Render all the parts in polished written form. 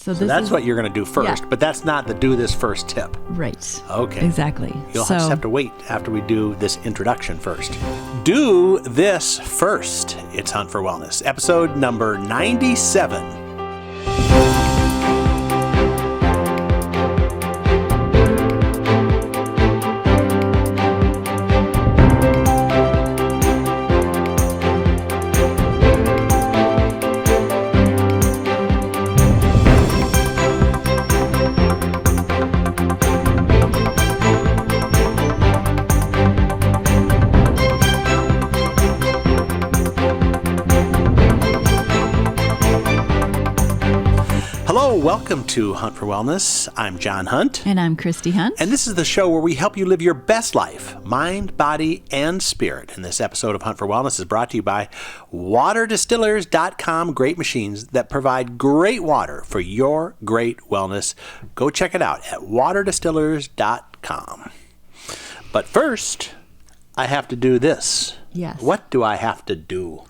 So that's what you're going to do first, but that's not the do this first tip. Right. Okay. Exactly. You'll just have to wait after we do this introduction first. Do this first. It's Hunt for Wellness, episode number 97. Welcome to Hunt for Wellness. I'm John Hunt. And I'm Christy Hunt. And this is the show where we help you live your best life, mind, body, and spirit. And this episode of Hunt for Wellness is brought to you by waterdistillers.com. Great machines that provide great water for your great wellness. Go check it out at waterdistillers.com. But first, I have to do this. Yes. What do I have to do?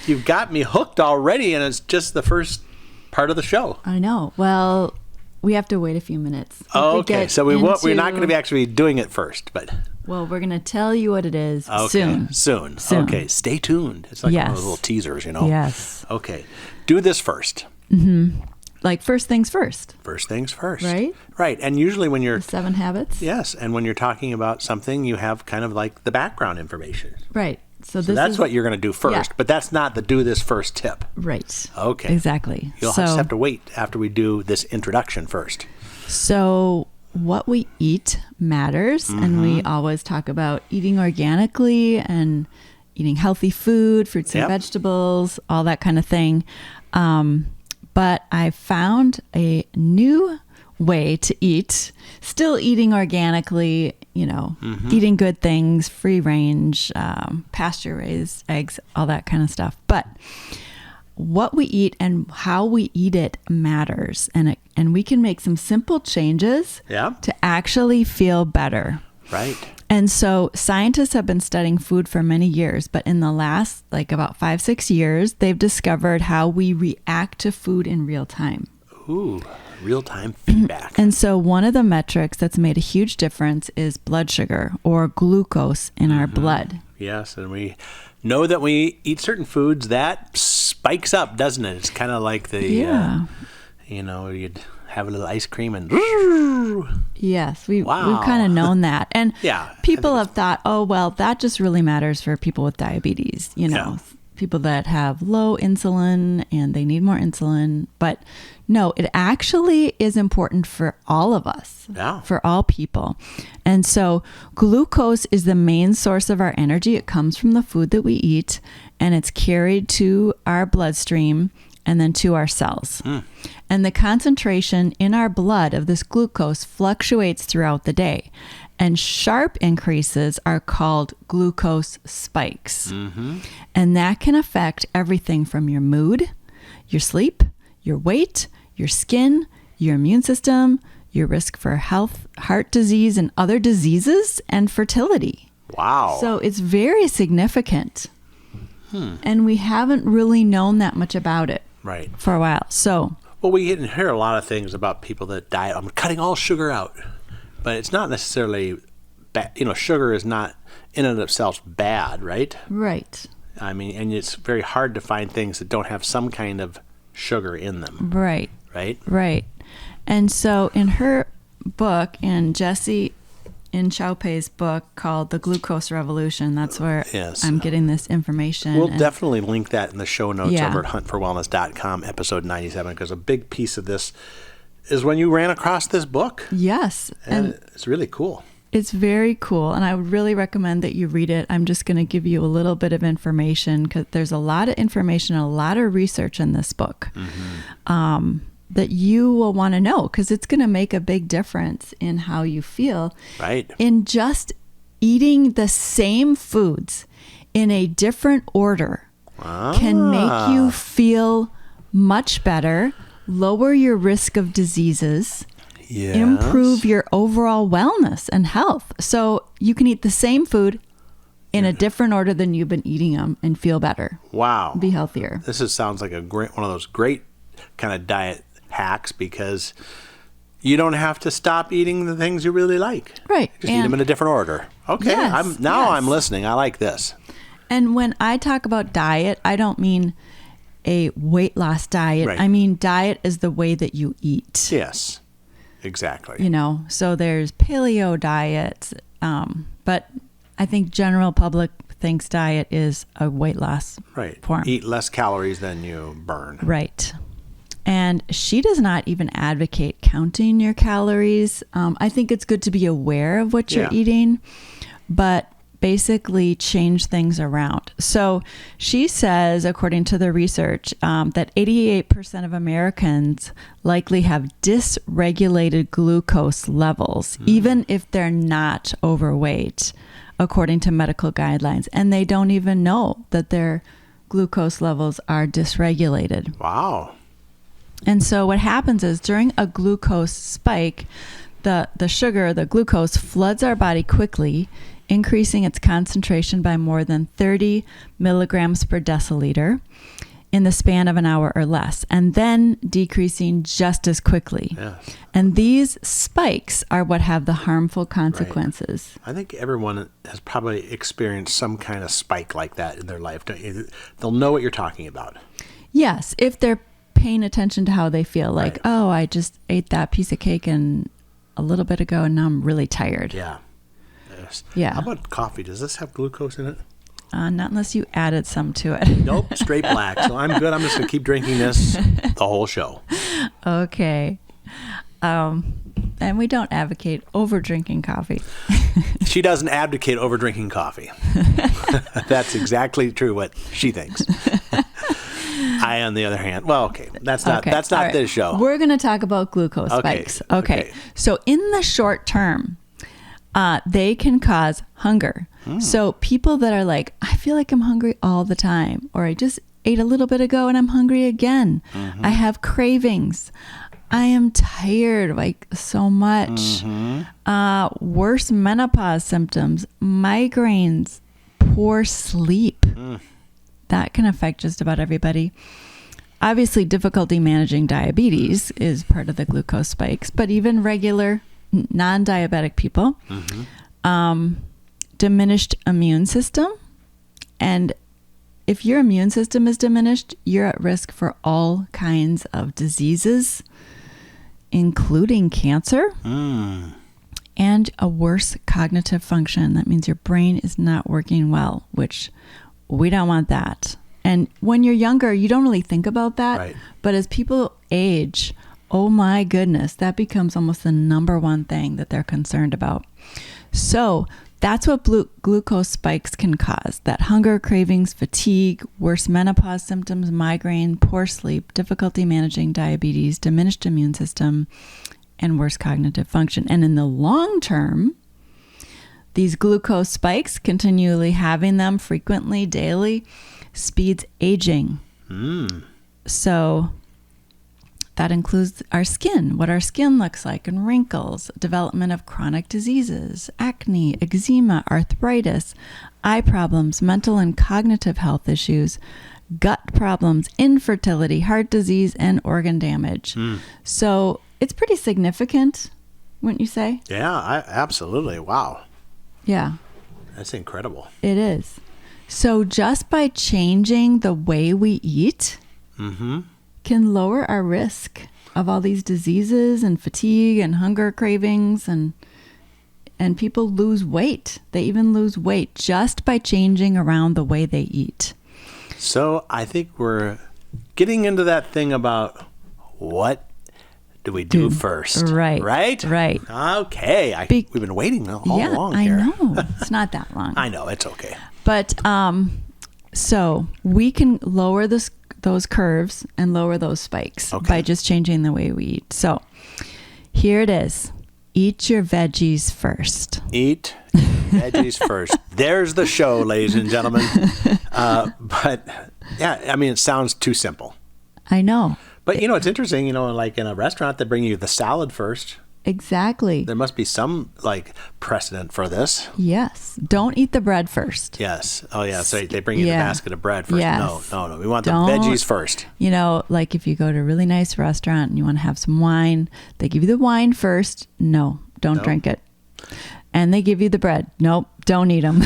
You've got me hooked already, and it's just the first part of the show. I know. Well, we have to wait a few minutes. Okay, so we're not going to be actually doing it first, but... Well, we're going to tell you what it is soon. Soon. Okay, stay tuned. It's like one of those little teasers, you know? Yes. Okay, do this first. Mm-hmm. Like first things first. First things first. Right? Right, and usually when you're... The 7 habits? Yes, and when you're talking about something, you have kind of like the background information. Right. So that's what you're going to do first, but that's not the do this first tip. Right. Okay. Exactly. You'll just have to wait after we do this introduction first. So what we eat matters, and we always talk about eating organically and eating healthy food, fruits and vegetables, all that kind of thing. But I found a new way to eat, still eating organically, eating good things, free range, pasture raised eggs, all that kind of stuff. But what we eat and how we eat it matters. And we can make some simple changes to actually feel better. Right. And so scientists have been studying food for many years, but in the last about 5-6 years, they've discovered how we react to food in real time. Ooh. Real-time feedback. And so one of the metrics that's made a huge difference is blood sugar or glucose in our blood. Yes, and we know that when we eat certain foods, that spikes up, doesn't it? It's kind of like the, you'd have a little ice cream and... Yes, we've kind of known that. And people have thought, oh, well, that just really matters for people with diabetes, people that have low insulin and they need more insulin. But no, it actually is important for all of us, for all people. And so glucose is the main source of our energy. It comes from the food that we eat, and it's carried to our bloodstream and then to our cells. And the concentration in our blood of this glucose fluctuates throughout the day. And sharp increases are called glucose spikes. And that can affect everything from your mood, your sleep, your weight, your skin, your immune system, your risk for heart disease and other diseases, and fertility. Wow. So it's very significant. And we haven't really known that much about it for a while. Well, we hear a lot of things about people that diet. I'm cutting all sugar out. But it's not necessarily bad. Sugar is not in and of itself bad, right? Right. I mean, and it's very hard to find things that don't have some kind of sugar in them. Right. Right? Right. And so in her book, in Jessie Inchauspé's book called The Glucose Revolution, that's where I'm getting this information. We'll definitely link that in the show notes over at hunt4wellness.com, episode 97, because a big piece of this is when you ran across this book. Yes. And it's really cool. It's very cool. And I would really recommend that you read it. I'm just going to give you a little bit of information because there's a lot of information, a lot of research in this book that you will want to know because it's going to make a big difference in how you feel. Right. In just eating the same foods in a different order can make you feel much better, lower your risk of diseases, improve your overall wellness and health. So you can eat the same food in a different order than you've been eating them and feel better. Wow. Be healthier. This sounds like one of those great kind of diet hacks because you don't have to stop eating the things you really like. Right. Just eat them in a different order. Okay. Yes, I'm listening. I like this. And when I talk about diet, I don't mean a weight loss diet. Right. I mean diet is the way that you eat. Yes, exactly. You know, so there's paleo diets, but I think general public thinks diet is a weight loss form. Eat less calories than you burn. Right. And she does not even advocate counting your calories. I think it's good to be aware of what you're eating, but basically change things around. So she says, according to the research, that 88% of Americans likely have dysregulated glucose levels, even if they're not overweight, according to medical guidelines. And they don't even know that their glucose levels are dysregulated. Wow. And so what happens is during a glucose spike, the sugar, the glucose, floods our body quickly, increasing its concentration by more than 30 milligrams per deciliter in the span of an hour or less, and then decreasing just as quickly. Yes. And these spikes are what have the harmful consequences. Right. I think everyone has probably experienced some kind of spike like that in their life. They'll know what you're talking about. Yes, if they're paying attention to how they feel, like, oh, I just ate that piece of cake and a little bit ago, and now I'm really tired. Yeah. Yes. Yeah. How about coffee? Does this have glucose in it? Not unless you added some to it. Nope, straight black. So I'm good. I'm just going to keep drinking this the whole show. Okay. And we don't advocate over drinking coffee. She doesn't advocate over drinking coffee. That's exactly true what she thinks. I, on the other hand, that's not right. This show. We're going to talk about glucose spikes. Okay. So in the short term, they can cause hunger. So people that are like, I feel like I'm hungry all the time, or I just ate a little bit ago and I'm hungry again. I have cravings. I am tired like so much. Worse menopause symptoms, migraines, poor sleep. That can affect just about everybody. Obviously, difficulty managing diabetes is part of the glucose spikes, but even regular non-diabetic people, diminished immune system. And if your immune system is diminished, you're at risk for all kinds of diseases, including cancer and a worse cognitive function. That means your brain is not working well, which we don't want that. And when you're younger, you don't really think about that. Right. But as people age, oh my goodness, that becomes almost the number one thing that they're concerned about. So that's what glucose spikes can cause. That hunger, cravings, fatigue, worse menopause symptoms, migraine, poor sleep, difficulty managing diabetes, diminished immune system, and worse cognitive function. And in the long term, these glucose spikes, continually having them frequently, daily, speeds aging. So that includes our skin, what our skin looks like, and wrinkles, development of chronic diseases, acne, eczema, arthritis, eye problems, mental and cognitive health issues, gut problems, infertility, heart disease, and organ damage. So it's pretty significant, wouldn't you say? Yeah, absolutely. Wow. Yeah. That's incredible. It is. So just by changing the way we eat can lower our risk of all these diseases and fatigue and hunger cravings, and people lose weight. They even lose weight just by changing around the way they eat. So I think we're getting into that thing about what do we do first? Right. Right? Right. Okay. We've been waiting all along here. I know. It's not that long. I know. It's okay. But so we can lower those curves and lower those spikes by just changing the way we eat. So here it is. Eat your veggies first. Eat veggies first. There's the show, ladies and gentlemen. But yeah, I mean, it sounds too simple. I know. But, it's interesting, like in a restaurant, they bring you the salad first. Exactly. There must be some precedent for this. Yes. Don't eat the bread first. Yes. Oh, yeah. So they bring you the basket of bread first. Yes. No. We want the veggies first. Like if you go to a really nice restaurant and you want to have some wine, they give you the wine first. No, don't drink it. And they give you the bread. Nope, don't eat them.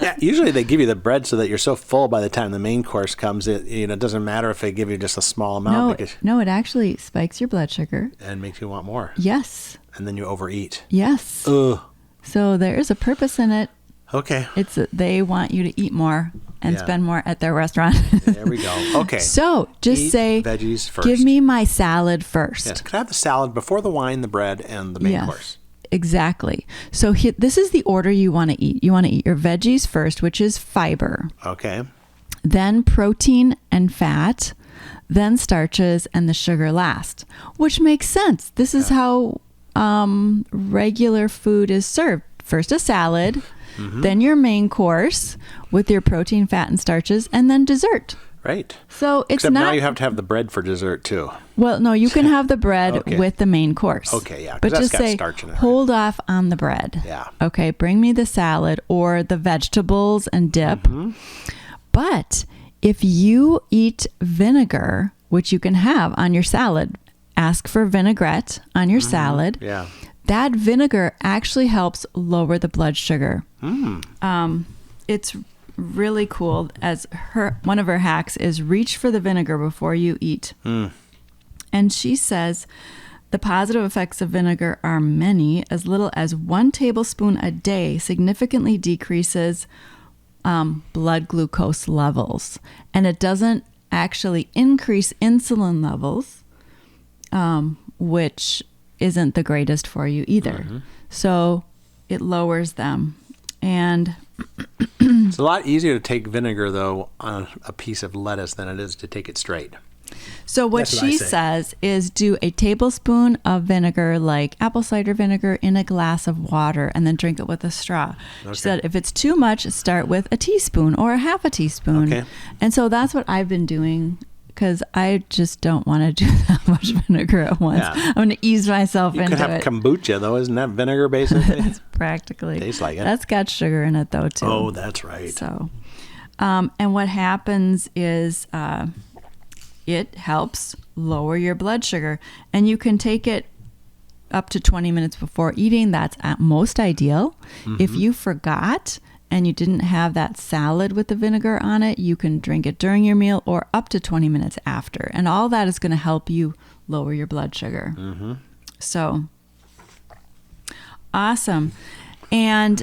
Yeah, usually they give you the bread so that you're so full by the time the main course comes. It doesn't matter if they give you just a small amount. No, it actually spikes your blood sugar. And makes you want more. Yes. And then you overeat. Yes. Ugh. So there is a purpose in it. Okay. They want you to eat more and spend more at their restaurant. There we go. Okay. So just say, veggies first. Give me my salad first. Yes. Could I have the salad before the wine, the bread, and the main course? Exactly. So this is the order you want to eat. You want to eat your veggies first, which is fiber. Okay. Then protein and fat, then starches, and the sugar last, which makes sense. This is how regular food is served. First a salad, then your main course with your protein, fat, and starches, and then dessert. Right. So Except now you have to have the bread for dessert too. Well, no, you can have the bread with the main course. Okay, yeah. But that's just got say, starch in it, hold off on the bread. Yeah. Okay, bring me the salad or the vegetables and dip. But if you eat vinegar, which you can have on your salad, ask for vinaigrette on your salad. Yeah. That vinegar actually helps lower the blood sugar. It's really cool. One of her hacks is reach for the vinegar before you eat. And she says the positive effects of vinegar are many. As little as 1 tablespoon a day significantly decreases blood glucose levels, and it doesn't actually increase insulin levels, which isn't the greatest for you either. So it lowers them. And it's a lot easier to take vinegar, though, on a piece of lettuce than it is to take it straight. So what she says is do a tablespoon of vinegar, like apple cider vinegar, in a glass of water and then drink it with a straw. Okay. She said if it's too much, start with a teaspoon or a half a teaspoon. Okay. And so that's what I've been doing because I just don't want to do that much vinegar at once. Yeah. I'm going to ease myself into it. You could have kombucha, though. Isn't that vinegar, basically? It's practically. Tastes like it. That's got sugar in it, though, too. Oh, that's right. So, and what happens is it helps lower your blood sugar. And you can take it up to 20 minutes before eating. That's at most ideal. If you forgot and you didn't have that salad with the vinegar on it, you can drink it during your meal or up to 20 minutes after. And all that is going to help you lower your blood sugar. So, awesome. And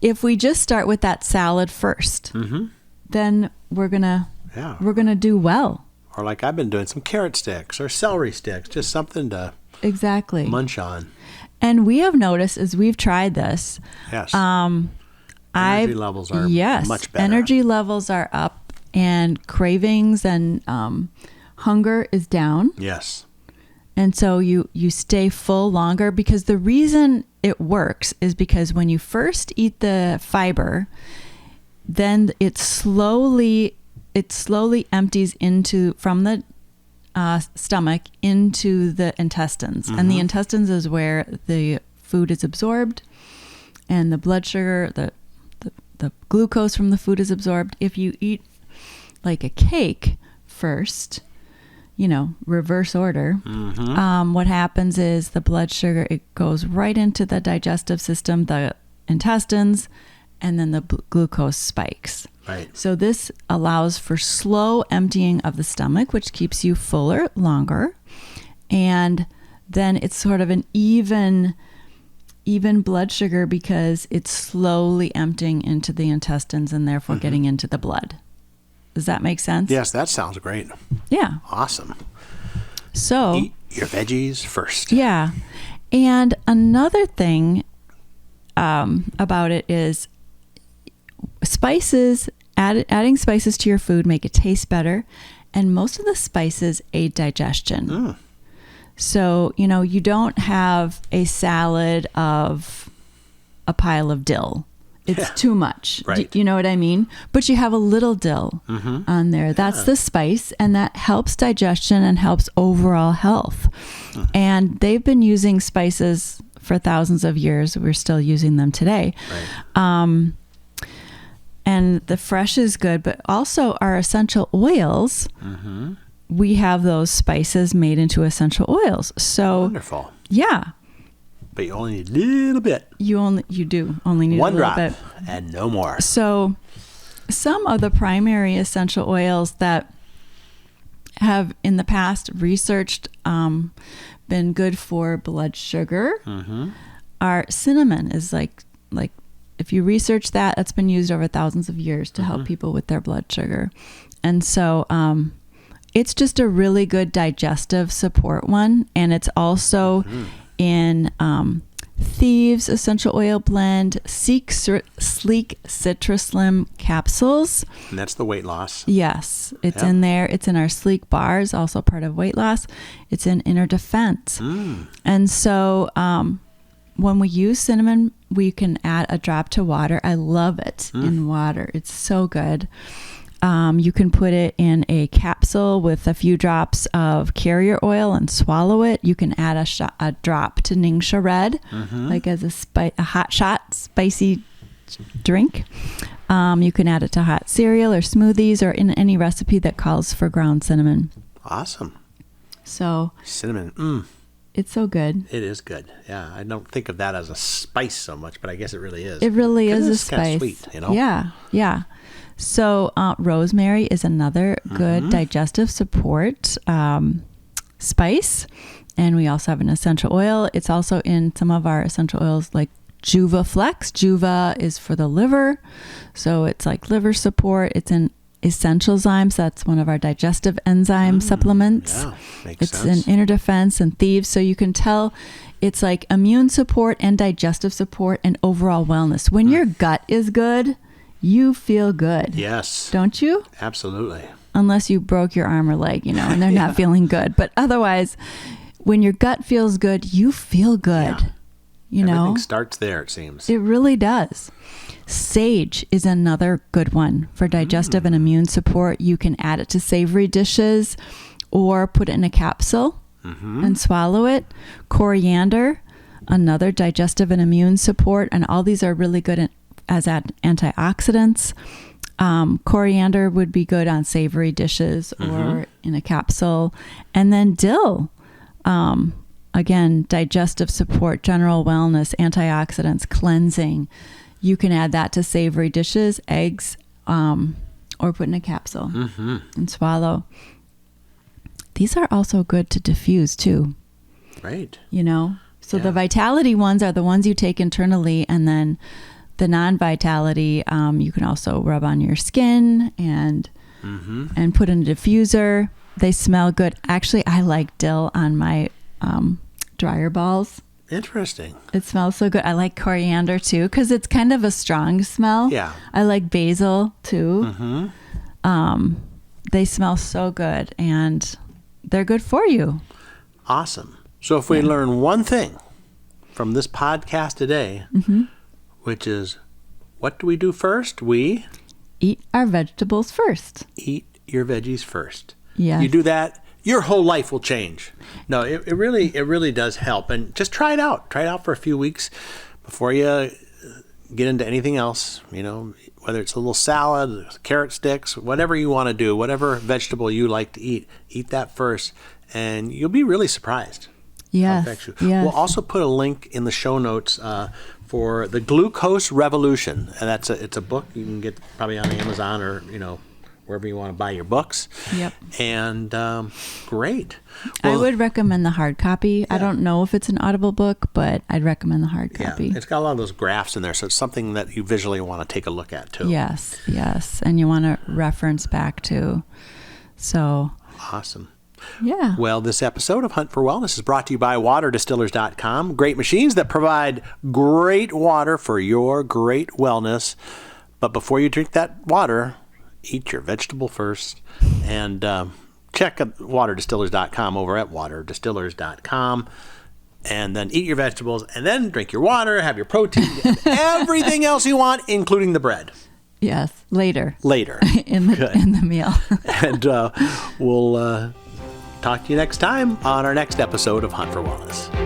if we just start with that salad first, then we're gonna do well. Or like I've been doing, some carrot sticks or celery sticks, just something to munch on. And we have noticed as we've tried this, energy levels are much better. Energy levels are up and cravings and hunger is down. Yes. And so you stay full longer because the reason it works is because when you first eat the fiber, then it slowly empties from the stomach into the intestines. And the intestines is where the food is absorbed and the blood sugar, the glucose from the food is absorbed. If you eat like a cake first, reverse order, what happens is the blood sugar, it goes right into the digestive system, the intestines, and then the glucose spikes. Right. So this allows for slow emptying of the stomach, which keeps you fuller longer. And then it's sort of an even blood sugar because it's slowly emptying into the intestines and therefore getting into the blood. Does that make sense? Yes, that sounds great. Yeah. Awesome. So eat your veggies first. Yeah. And another thing about it is spices, adding spices to your food make it taste better. And most of the spices aid digestion. So, you don't have a salad of a pile of dill it's too much. Right. You know what I mean? But you have a little dill on there. That's the spice, and that helps digestion and helps overall health. And they've been using spices for thousands of years. We're still using them today. Right. And the fresh is good, but also our essential oils, we have those spices made into essential oils. So wonderful. Yeah. But you only need a little bit. You do only need one a little drop bit. And no more. So some of the primary essential oils that have in the past researched been good for blood sugar are cinnamon is like if you research that's been used over thousands of years to help people with their blood sugar. And so it's just a really good digestive support one. And it's also in Thieves Essential Oil Blend, Sleek Citrus Slim capsules. And that's the weight loss. Yes, it's in there. It's in our Sleek bars, also part of weight loss. It's in Inner Defense. And so when we use cinnamon, we can add a drop to water. I love it in water. It's so good. You can put it in a capsule with a few drops of carrier oil and swallow it. You can add a drop to Ningxia Red, like as a hot shot, spicy drink. You can add it to hot cereal or smoothies or in any recipe that calls for ground cinnamon. Awesome. So cinnamon, it's so good. It is good. Yeah, I don't think of that as a spice so much, but I guess it really is. It really is a it's spice. Kind of sweet, you know? Yeah, yeah. So rosemary is another good digestive support spice. And we also have an essential oil. It's also in some of our essential oils like Juvaflex. Juva is for the liver. So it's like liver support. It's in EssentialZyme. So that's one of our digestive enzyme supplements. Yeah, makes sense. It's in Inner Defense and Thieves. So you can tell it's like immune support and digestive support and overall wellness. When your gut is good, you feel good. Yes. Don't you? Absolutely. Unless you broke your arm or leg, and they're not feeling good. But otherwise, when your gut feels good, you feel good. Yeah. Everything starts there, it seems. It really does. Sage is another good one for digestive and immune support. You can add it to savory dishes or put it in a capsule and swallow it. Coriander, another digestive and immune support. And all these are really good as antioxidants. Coriander would be good on savory dishes or in a capsule. And then dill, again, digestive support, general wellness, antioxidants, cleansing. You can add that to savory dishes, eggs, or put in a capsule and swallow. These are also good to diffuse too. Right. So the vitality ones are the ones you take internally, and then the non-vitality, you can also rub on your skin and put in a diffuser. They smell good. Actually, I like dill on my dryer balls. Interesting. It smells so good. I like coriander too because it's kind of a strong smell. Yeah. I like basil too. They smell so good and they're good for you. Awesome. So if we learn one thing from this podcast today, which is, what do we do first? We eat our vegetables first. Eat your veggies first. Yeah. You do that, your whole life will change. No, it really does help. And just try it out. Try it out for a few weeks before you get into anything else. Whether it's a little salad, carrot sticks, whatever you want to do, whatever vegetable you like to eat that first, and you'll be really surprised. Yes. We'll also put a link in the show notes for The Glucose Revolution, and it's a book you can get probably on Amazon or wherever you want to buy your books. Yep. And great. I would recommend the hard copy. I don't know if it's an Audible book, but I'd recommend the hard copy. It's got a lot of those graphs in there, so it's something that you visually want to take a look at too. Yes, and you want to reference back to. So awesome. Yeah. Well, this episode of Hunt4Wellness is brought to you by waterdistillers.com. Great machines that provide great water for your great wellness. But before you drink that water, eat your vegetable first. And check out waterdistillers.com over at waterdistillers.com. and then eat your vegetables, and then drink your water, have your protein, everything else you want, including the bread. Yes, later. in the meal. And we'll talk to you next time on our next episode of Hunt4Wellness.